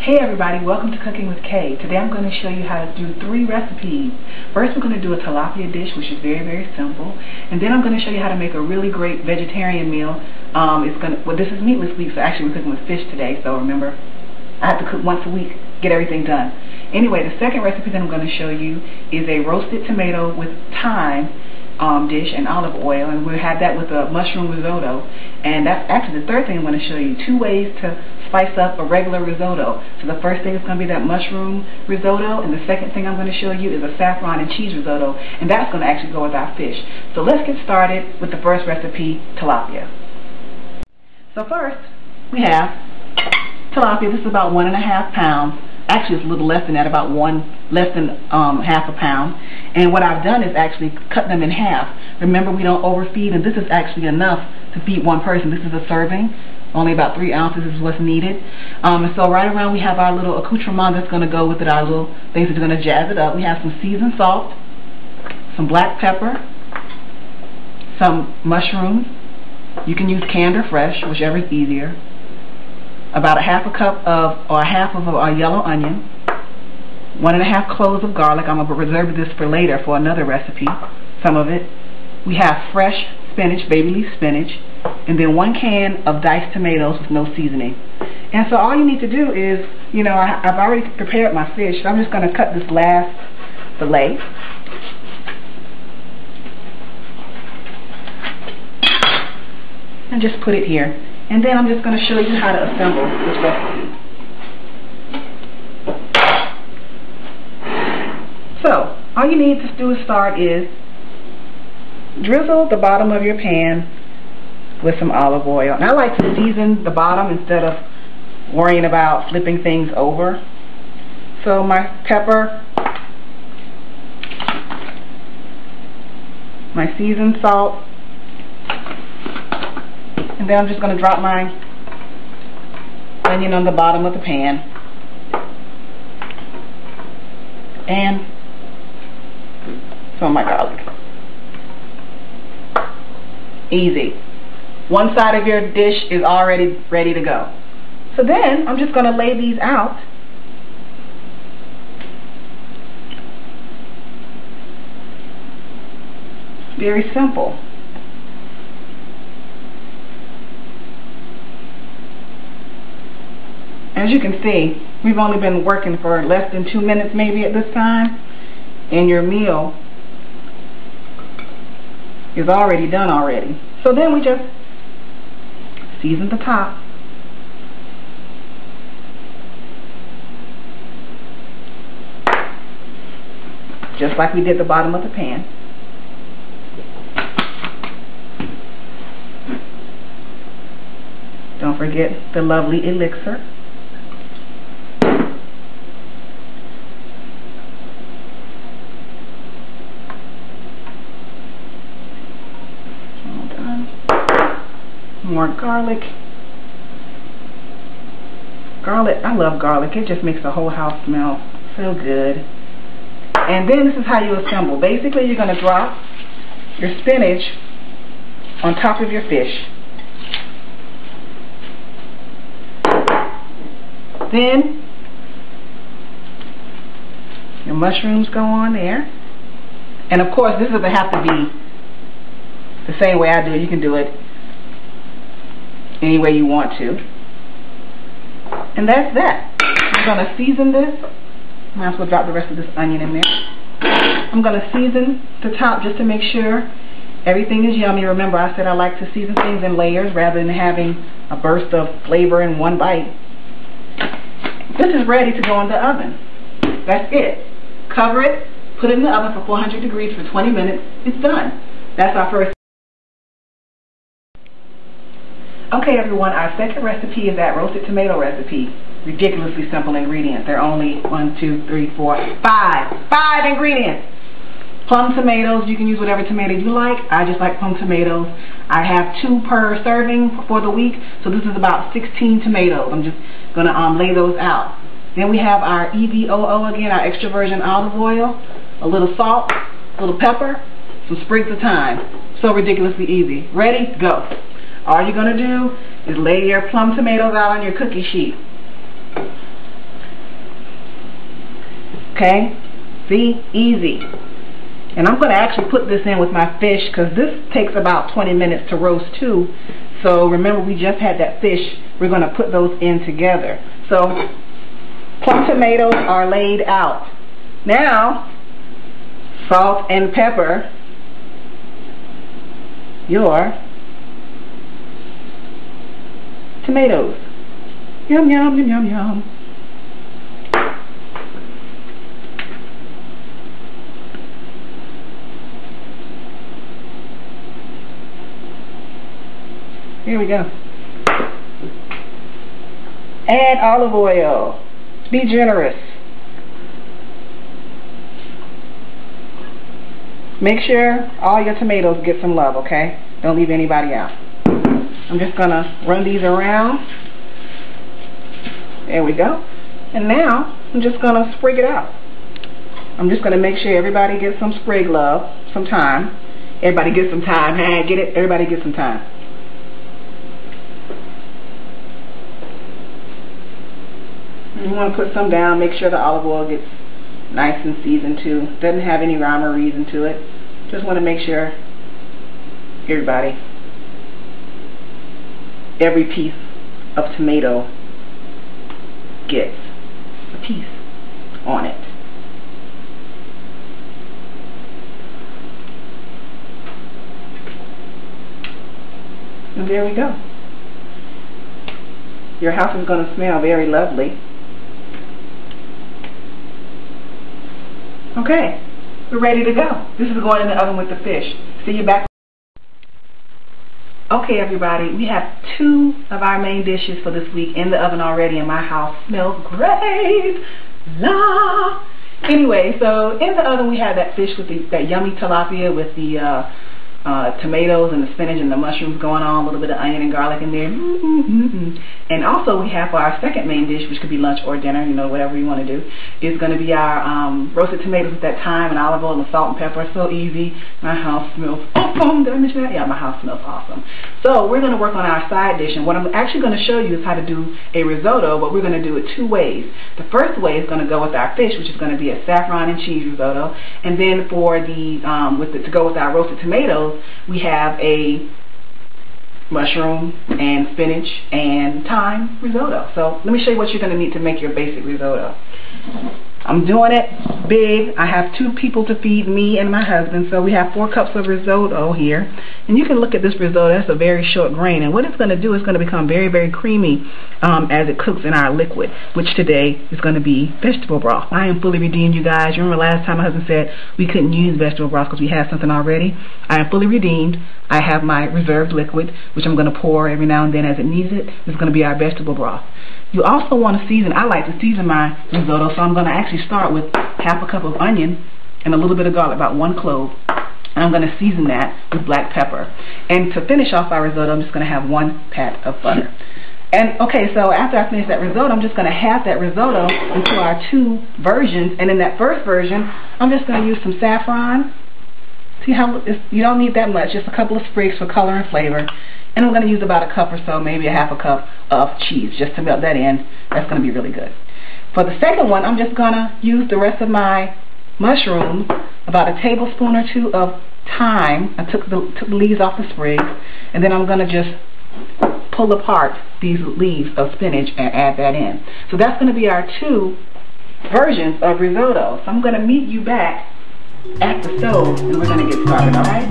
Hey everybody, welcome to Cooking with Kay. Today I'm going to show you how to do 3 recipes. First we're going to do a tilapia dish, which is very simple. And then I'm going to show you how to make a really great vegetarian meal. This is meatless week, so actually we're cooking with fish today. So remember, I have to cook once a week, get everything done. Anyway, the second recipe that I'm going to show you is a roasted tomato with thyme dish and olive oil, and we'll have that with a mushroom risotto. And that's actually the third thing I'm going to show you, 2 ways to spice up a regular risotto. So the first thing is going to be that mushroom risotto, and the second thing I'm going to show you is a saffron and cheese risotto, and that's going to actually go with our fish. So let's get started with the first recipe, tilapia. So first we have tilapia. This is about 1.5 pounds. Actually, it's a little less than that, about less than half a pound. And what I've done is actually cut them in half. Remember, we don't overfeed, and this is actually enough to feed one person. This is a serving. Only about 3 ounces is what's needed. And so right around we have our little accoutrement that's going to go with it, our little things that are going to jazz it up. We have some seasoned salt, some black pepper, some mushrooms. You can use canned or fresh, whichever is easier. About a half of a yellow onion, 1.5 cloves of garlic. I'm going to reserve this for later for another recipe, some of it. We have fresh spinach, baby leaf spinach, and then 1 can of diced tomatoes with no seasoning. And so all you need to do is, I've already prepared my fish, so I'm just going to cut this last fillet. And just put it here. And then I'm just going to show you how to assemble this recipe. So, all you need to do to start is drizzle the bottom of your pan with some olive oil. And I like to season the bottom instead of worrying about flipping things over. So my pepper, my seasoned salt, and then I'm just going to drop my onion on the bottom of the pan. And some of my garlic. Easy. One side of your dish is already ready to go. So then I'm just going to lay these out. Very simple. As you can see, we've only been working for less than 2 minutes maybe at this time, and your meal is already done already. So then we just season the top. Just like we did the bottom of the pan. Don't forget the lovely elixir. More garlic. I love garlic. It just makes the whole house smell so good. And then this is how you assemble. Basically, you're going to drop your spinach on top of your fish. Then your mushrooms go on there. And of course, this doesn't have to be the same way I do it. You can do it any way you want to. And that's that. I'm going to season this. Might as well drop the rest of this onion in there. I'm going to season the top just to make sure everything is yummy. Remember, I said I like to season things in layers rather than having a burst of flavor in one bite. This is ready to go in the oven. That's it. Cover it, put it in the oven for 400 degrees for 20 minutes. It's done. That's our first. Okay everyone, our second recipe is that roasted tomato recipe. Ridiculously simple ingredients. There are only 5 ingredients. Plum tomatoes. You can use whatever tomato you like. I just like plum tomatoes. I have 2 per serving for the week, so this is about 16 tomatoes. I'm just going to lay those out. Then we have our EVOO again, our extra virgin olive oil, a little salt, a little pepper, some sprigs of thyme. So ridiculously easy. Ready? Go. All you're going to do is lay your plum tomatoes out on your cookie sheet. Okay? See? Easy. And I'm going to actually put this in with my fish because this takes about 20 minutes to roast too. So remember, we just had that fish. We're going to put those in together. So plum tomatoes are laid out. Now, salt and pepper your tomatoes. Yum, yum, yum, yum, yum. Here we go. Add olive oil. Be generous. Make sure all your tomatoes get some love, okay? Don't leave anybody out. I'm just going to run these around. There we go. And now I'm just going to sprig it out. I'm just going to make sure everybody gets some sprig love, some thyme. Everybody gets some thyme. Hey, get it? Everybody gets some thyme. You want to put some down, make sure the olive oil gets nice and seasoned too. Doesn't have any rhyme or reason to it. Just want to make sure everybody, every piece of tomato gets a piece on it. And there we go. Your house is going to smell very lovely. Okay, we're ready to go. This is going in the oven with the fish. See you back. Okay, everybody, we have 2 of our main dishes for this week in the oven already, and my house smells great. La! Anyway, so in the oven we have that fish with that yummy tilapia with the tomatoes and the spinach and the mushrooms going on, a little bit of onion and garlic in there. And also we have for our second main dish, which could be lunch or dinner, you know, whatever you want to do, is going to be our roasted tomatoes with that thyme and olive oil and the salt and pepper. So easy. My house smells awesome. Did I mention that? Yeah, my house smells awesome. So we're going to work on our side dish, and what I'm actually going to show you is how to do a risotto, but we're going to do it 2 ways. The first way is going to go with our fish, which is going to be a saffron and cheese risotto, and then for the to go with our roasted tomatoes, we have a mushroom and spinach and thyme risotto. So let me show you what you're going to need to make your basic risotto. I'm doing it big. I have 2 people to feed, me and my husband, so we have 4 cups of risotto here. And you can look at this risotto. That's a very short grain, and what it's going to do is going to become very, very creamy as it cooks in our liquid, which today is going to be vegetable broth. I am fully redeemed, you guys. You remember last time my husband said we couldn't use vegetable broth because we had something already? I am fully redeemed. I have my reserved liquid, which I'm going to pour every now and then as it needs it. It's going to be our vegetable broth. You also want to season. I like to season my risotto, so I'm going to actually start with half a cup of onion and a little bit of garlic, about 1 clove. And I'm going to season that with black pepper. And to finish off our risotto, I'm just going to have 1 pat of butter. And okay, so after I finish that risotto, I'm just going to half that risotto into our 2 versions. And in that first version, I'm just going to use some saffron. See how you don't need that much, just a couple of sprigs for color and flavor. And I'm going to use about a cup or so, maybe a half a cup of cheese just to melt that in. That's going to be really good. For the second one, I'm just going to use the rest of my mushrooms, about a tablespoon or 2 of thyme. I took the leaves off the sprigs, and then I'm going to just pull apart these leaves of spinach and add that in. So that's going to be our 2 versions of risotto. So I'm going to meet you back at the stove, and we're going to get started, all right?